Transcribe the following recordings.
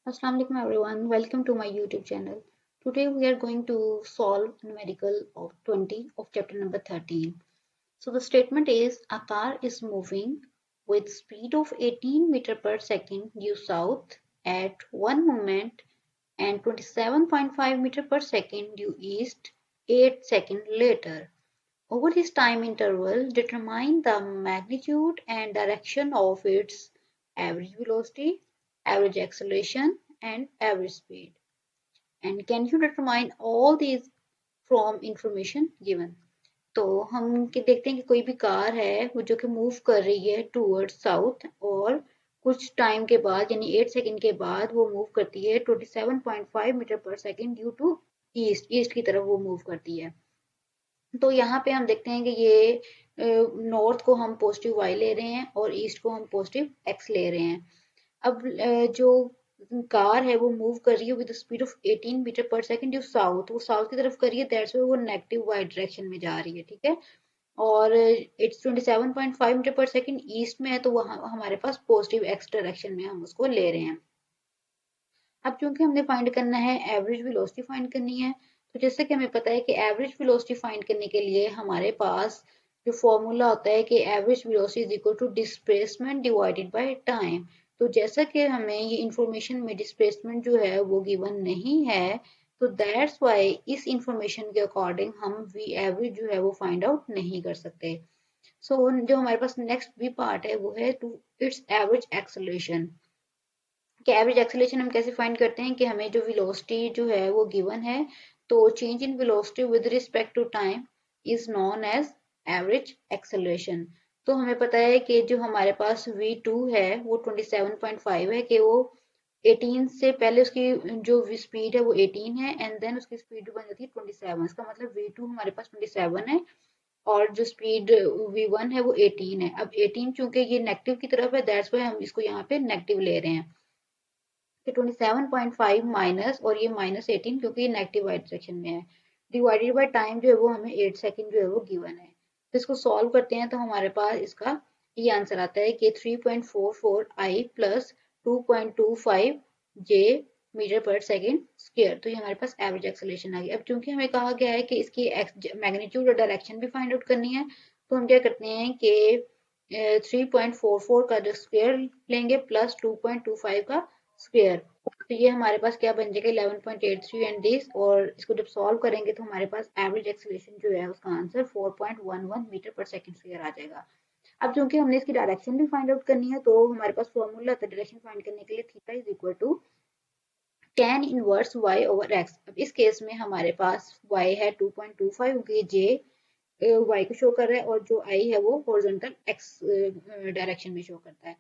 Assalamu alaikum everyone, welcome to my YouTube channel. Today we are going to solve numerical of 20 of chapter number 13. So the statement is a car is moving with speed of 18 meter per second due south at one moment and 27.5 meter per second due east 8 seconds later. Over this time interval, determine the magnitude and direction of its average velocity, average acceleration, and average speed. And can you determine all these from information given? तो हम देखते हैं कि कोई भी car है वो जो कि मूव कर रही है टूवर्ड्स साउथ और कुछ टाइम के बाद यानी 8 सेकंड के बाद वो मूव करती है 27.5 metre per second due to east east की तरफ वो मूव करती है। तो यहाँ पे हम देखते हैं कि ये नॉर्थ को हम पॉजिटिव वाई ले रहे हैं और ईस्ट को हम पॉजिटिव एक्स ले रहे हैं। अब जो कार है वो मूव कर रही है with speed of 18 metre per second जो साउथ वो साउथ की तरफ कर रही है दैट्स व्हाई वो नेगेटिव वाई डायरेक्शन में जा रही है, ठीक है। और it's 27.5 metre per second east में है तो वहाँ हमारे पास पॉजिटिव एक्स डायरेक्शन में हम उसको ले रहे हैं। अब चूंकि हमने फाइंड करना है एवरेज वेलोसिटी फाइंड करनी है, तो जैसे कि हमें पता है कि एवरेज वेलोसिटी फाइंड करने के लिए हमारे पास जो फॉर्मूला होता है कि average velocity is equal to displacement divided by time. तो जैसा कि हमें ये इंफॉर्मेशन में डिस्प्लेसमेंट जो है वो गिवन नहीं है, तो दैट्स वाई इस इंफॉर्मेशन के अकॉर्डिंग हम वी एवरेज जो है वो फाइंड आउट नहीं कर सकते। सो जो हमारे पास नेक्स्ट भी पार्ट है वो है टू इट्स एवरेज एक्सेलरेशन। कि एवरेज एक्सेलरेशन हम कैसे फाइंड करते हैं कि हमें जो वेलोसिटी जो है वो गिवन है, तो change in velocity with respect to time is known as average acceleration. तो हमें पता है कि जो हमारे पास v2 है वो 27.5 है कि वो 18 से पहले उसकी जो स्पीड है वो 18 है एंड देन उसकी स्पीड बन जाती है 27। इसका मतलब v2 हमारे पास 27 है और जो स्पीड v1 है वो 18 है। अब 18 चूंकि ये नेगेटिव की तरफ है दैट्स वाई हम इसको यहाँ पे नेगेटिव ले रहे हैं कि 27.5 माइनस और ये माइनस 18 क्योंकि ये नेगेटिव वाई डायरेक्शन में है डिवाइडेड बाय टाइम जो है वो हमें 8 सेकंड जो है वो गिवन है। तो इसको सॉल्व करते हैं तो हमारे पास इसका ये आंसर आता है कि 3.44 आई प्लस 2.25 जे मीटर पर सेकेंड स्क्वायर। तो ये हमारे पास एवरेज एक्सेलरेशन आ गई। अब चूंकि हमें कहा गया है कि इसकी मैग्नीट्यूड और डायरेक्शन भी फाइंड आउट करनी है, तो हम क्या करते हैं कि 3.44 का जो स्क्वायर लेंगे प्लस 2.25 का स्क्वायर। तो ये हमारे पास क्या बन जाएगा 11.83 एंड दिस, और इसको जब सॉल्व करेंगे तो हमारे पास एवरेज एक्सेलरेशन जो है उसका answer 4.11 metre per second square आ जाएगा। अब क्योंकि हमने इसकी डायरेक्शन भी फाइंड आउट करनी है तो हमारे पास फॉर्मूला था डायरेक्शन फाइंड करने के लिए theta is equal to tan inverse y over x। अब इस केस में हमारे पास y है 2.25 क्योंकि j y को शो कर रहा है और जो i है वो हॉरिजॉन्टल x डायरेक्शन में शो करता है।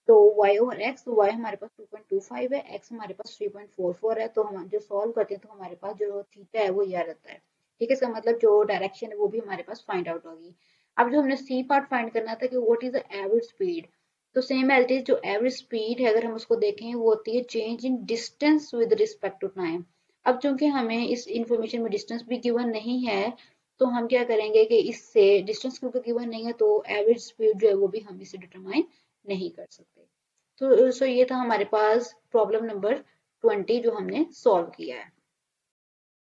तो y ओवर x, y हमारे पास 2.25 है, x हमारे पास 3.44 है। तो हम जो सॉल्व करते हैं तो हमारे पास जो थीटा है वो यह रहता है, ठीक है। इसका मतलब जो डायरेक्शन है वो भी हमारे पास फाइंड आउट होगी। अब जो हमने सी पार्ट फाइंड करना था कि what is the average speed, तो सेम एज इट इज जो एवरेज स्पीड है अगर हम उसको देखें वो होती है change in distance with respect to time. अब चूंकि हमें इस इंफॉर्मेशन में डिस्टेंस भी गिवन नहीं है, तो हम क्या करेंगे कि इससे डिस्टेंस क्योंकि गिवन नहीं है तो एवरेज स्पीड जो है वो भी हम इसे डिटरमाइन नहीं कर सकते। तो ये था हमारे पास प्रॉब्लम नंबर 20 जो हमने सॉल्व किया है।